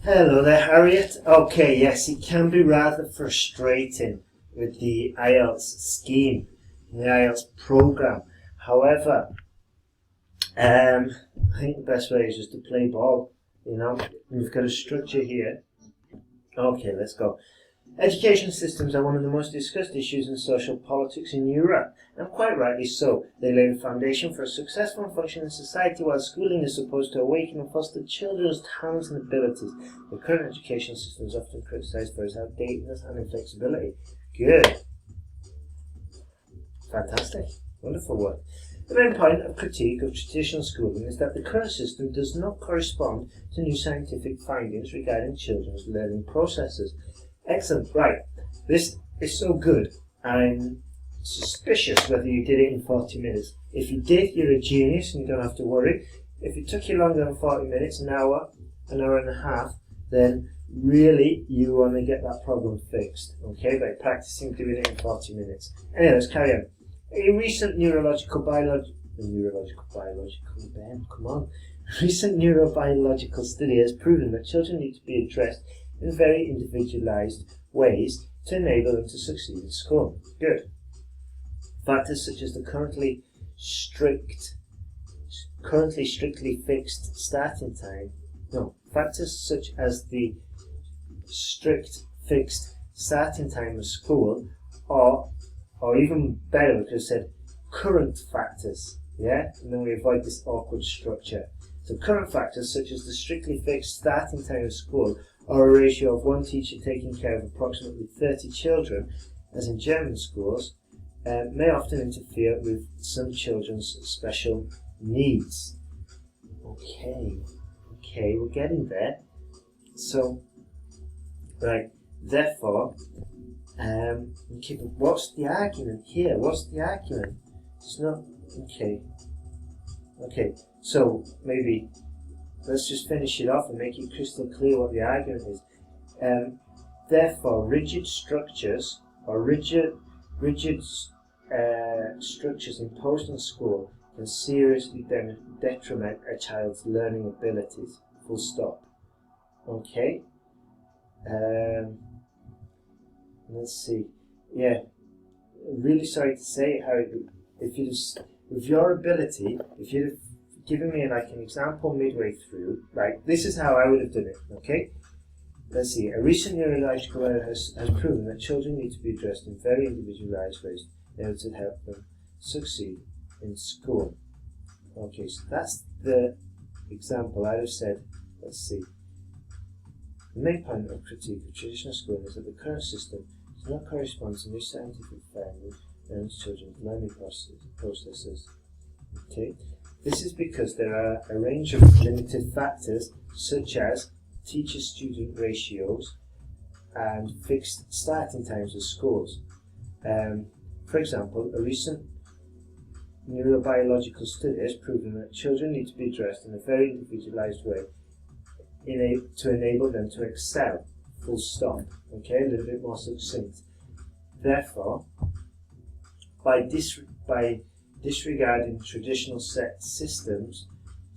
Hello there, Harriet. Okay, yes, it can be rather frustrating with the IELTS scheme, the IELTS program. However, I think the best way is just to play ball. We've got a structure here. Okay, let's go. Education systems are one of the most discussed issues in social politics in Europe, and quite rightly so. They lay the foundation for a successful and functioning society, while schooling is supposed to awaken and foster children's talents and abilities. The current education system is often criticised for its outdatedness and inflexibility. Good. Fantastic. Wonderful work. The main point of critique of traditional schooling is that the current system does not correspond to new scientific findings regarding children's learning processes. Excellent, right. This is so good. I'm suspicious whether you did it in 40 minutes. If you did, you're a genius and you don't have to worry. If it took you longer than 40 minutes, an hour and a half, then really you want to get that problem fixed, okay, by practicing doing it in 40 minutes. Anyway, let's carry on. A recent recent neurobiological study has proven that children need to be addressed in very individualized ways to enable them to succeed in school. Good. Factors such as the currently strictly fixed starting time. Factors such as the strict fixed starting time of school, or even better, we could have said current factors. Yeah, and then we avoid this awkward structure. So current factors such as the strictly fixed starting time of school, or a ratio of one teacher taking care of approximately 30 children, as in German schools, may often interfere with some children's special needs. Okay, we're getting there. So, right, therefore, okay, but what's the argument here? What's the argument? It's not, okay, so maybe let's just finish it off and make it crystal clear what the argument is. Therefore, rigid structures or rigid structures imposed on school can seriously detriment a child's learning abilities. Full stop. Okay. Let's see. Yeah. Really sorry to say, Harry, if you'd have given me like an example midway through, like this is how I would have done it, okay? Let's see. A recent neurological study has proven that children need to be addressed in very individualized ways in order to help them succeed in school. Okay, so that's the example I have said. Let's see. The main point of critique of traditional schooling is that the current system does not correspond to new scientific findings in children's learning processes. Okay. This is because there are a range of limited factors such as teacher-student ratios and fixed starting times of schools. For example, a recent neurobiological study has proven that children need to be addressed in a very individualized way to enable them to excel. Full stop. Okay, a little bit more succinct. Therefore, by disregarding traditional set systems,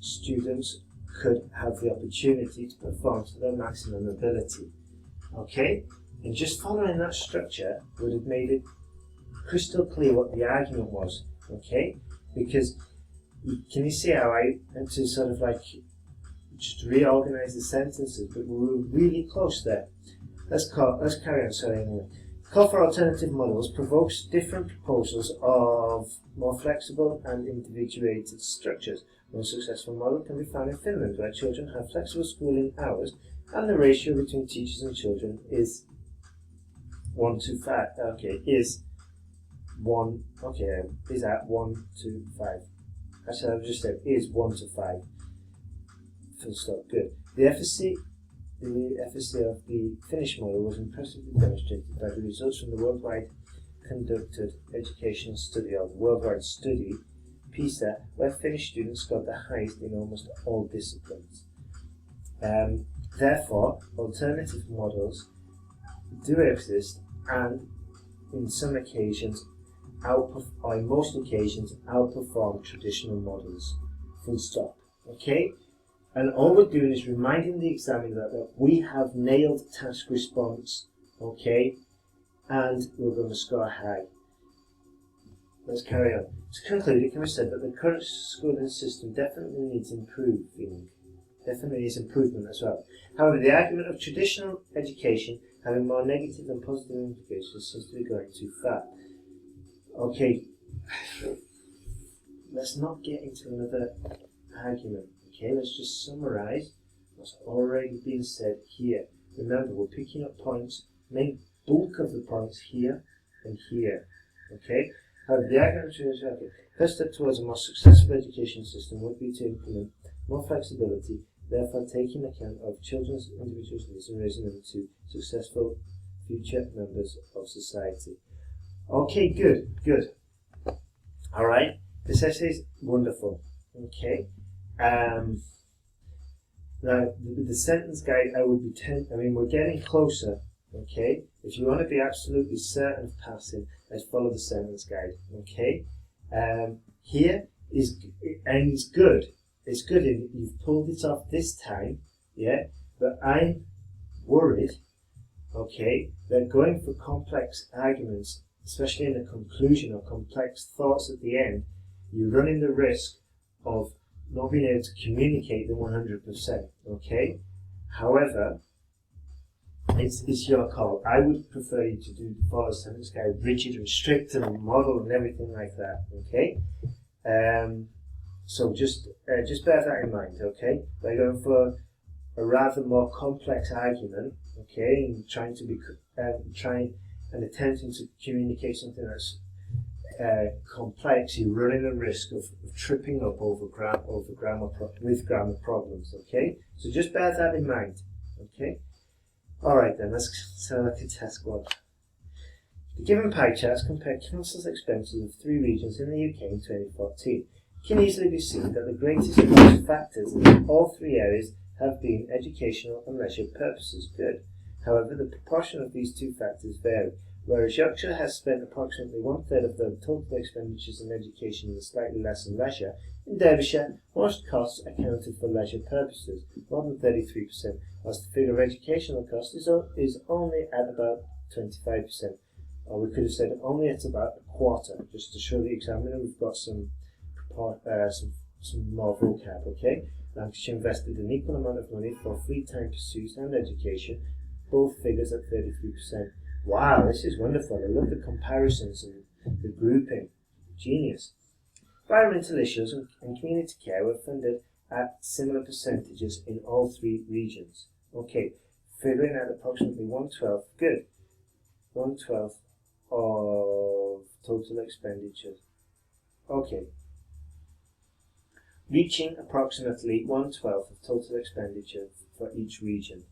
students could have the opportunity to perform to their maximum ability. Okay? And just following that structure would have made it crystal clear what the argument was. Okay? Because, can you see how I had to sort of like just reorganize the sentences, but we were really close there. Let's carry on, sorry, anyway. Call for alternative models provokes different proposals of more flexible and individuated structures. One successful model can be found in Finland, where children have flexible schooling hours and the ratio between teachers and children is 1 to 5. Is at 1 to 5. Actually, I've just said is 1 to 5. Full stop. Good. The efficacy of the Finnish model was impressively demonstrated by the results from the worldwide conducted educational study, or the worldwide study, PISA, where Finnish students scored the highest in almost all disciplines. Therefore, alternative models do exist, and in some occasions, in most occasions, outperform traditional models. Full stop. Okay. And all we're doing is reminding the examiner that we have nailed task response, okay, and we're going to score high. Let's carry on. To conclude, it can be said that the current schooling system definitely needs improving. Definitely needs improvement as well. However, the argument of traditional education having more negative than positive implications seems to be going too far. Okay, let's not get into another argument. Okay, let's just summarise what's already been said here. Remember, we're picking up points, main bulk of the points here and here. Okay. However, the argument is okay. First step towards a more successful education system would be to implement more flexibility, therefore taking account of children's individual needs and raising them to successful future members of society. Okay, good. All right, this essay is wonderful. Okay. Now, the sentence guide, we're getting closer. Okay, if you want to be absolutely certain of passing, let's follow the sentence guide. Okay, here is, and it's good. It's good, and you've pulled it off this time, yeah. But I'm worried, okay, that going for complex arguments, especially in a conclusion or complex thoughts at the end, you're running the risk of not being able to communicate them 100%. Okay, however, it's your call. I would prefer you to follow sentence guide, rigid and strict and model and everything like that. Okay, so just bear that in mind. Okay, we're going for a rather more complex argument. Okay, and trying and attempting to communicate something that's complex. You're running a risk of tripping up with grammar problems. Okay, so just bear that in mind. Okay. Alright then, let's have a look at task 1. The given pie charts compare council's expenses of 3 regions in the UK in 2014. It can easily be seen that the greatest cost factors in all 3 areas have been educational and leisure purposes. Good. However, the proportion of these 2 factors vary. Whereas Yorkshire has spent approximately 1/3 of the total expenditures in education and slightly less in leisure, in Derbyshire, most costs accounted for leisure purposes, more than 33%, whilst the figure of educational cost is only at about 25%. Or we could have said only at about a quarter, just to show the examiner we've got some more vocab, okay? Lancashire invested an equal amount of money for free time pursuits and education, both figures at 33%. Wow, this is wonderful. I love the comparisons and the grouping. Genius. Environmental issues and community care were funded at similar percentages in all 3 regions. Okay, figuring out approximately 1/12. Good. 1/12 of total expenditure. Okay. Reaching approximately 1/12 of total expenditure for each region.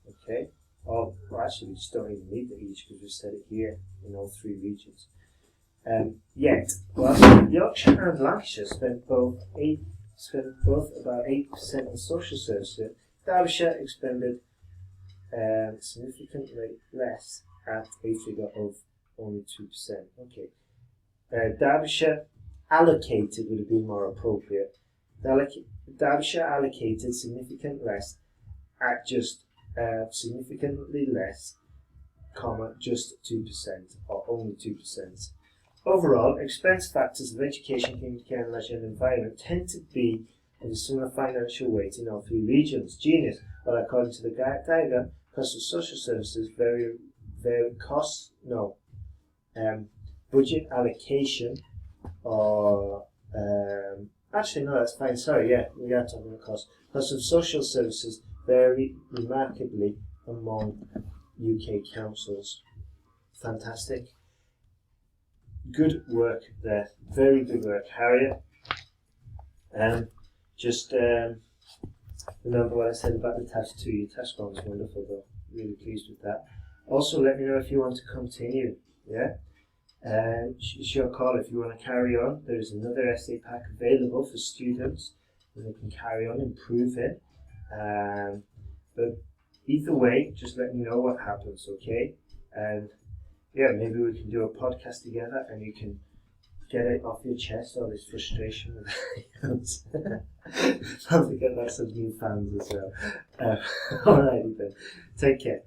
Okay. Well, actually, we just don't even need the each because we said it here in all 3 regions. Yet, Yorkshire and Lancashire spent both about 8% on social services. Derbyshire expended significantly less at a figure of only 2%. Okay. Derbyshire allocated would have been more appropriate. Derbyshire allocated significantly less at just significantly less, just 2% or only 2%. Overall, expense factors of education, community care, and leisure and environment tend to be of a similar financial weight in all 3 regions. Genius. Well, according to the diagram, costs of social services budget allocation or actually no, that's fine. Sorry, yeah, we are talking about costs. Costs of social services vary remarkably among UK councils. Fantastic. Good work there. Very good work, Harriet. Just remember what I said about the task 2. Your task 1 was wonderful though. Really pleased with that. Also, let me know if you want to continue. Yeah? It's your call if you want to carry on. There is another essay pack available for students and they can carry on improving. But either way, just let me know what happens, okay? And yeah, maybe we can do a podcast together and you can get it off your chest, all this frustration with IELTS. Don't forget that's some new fans as well. Alrighty then, take care.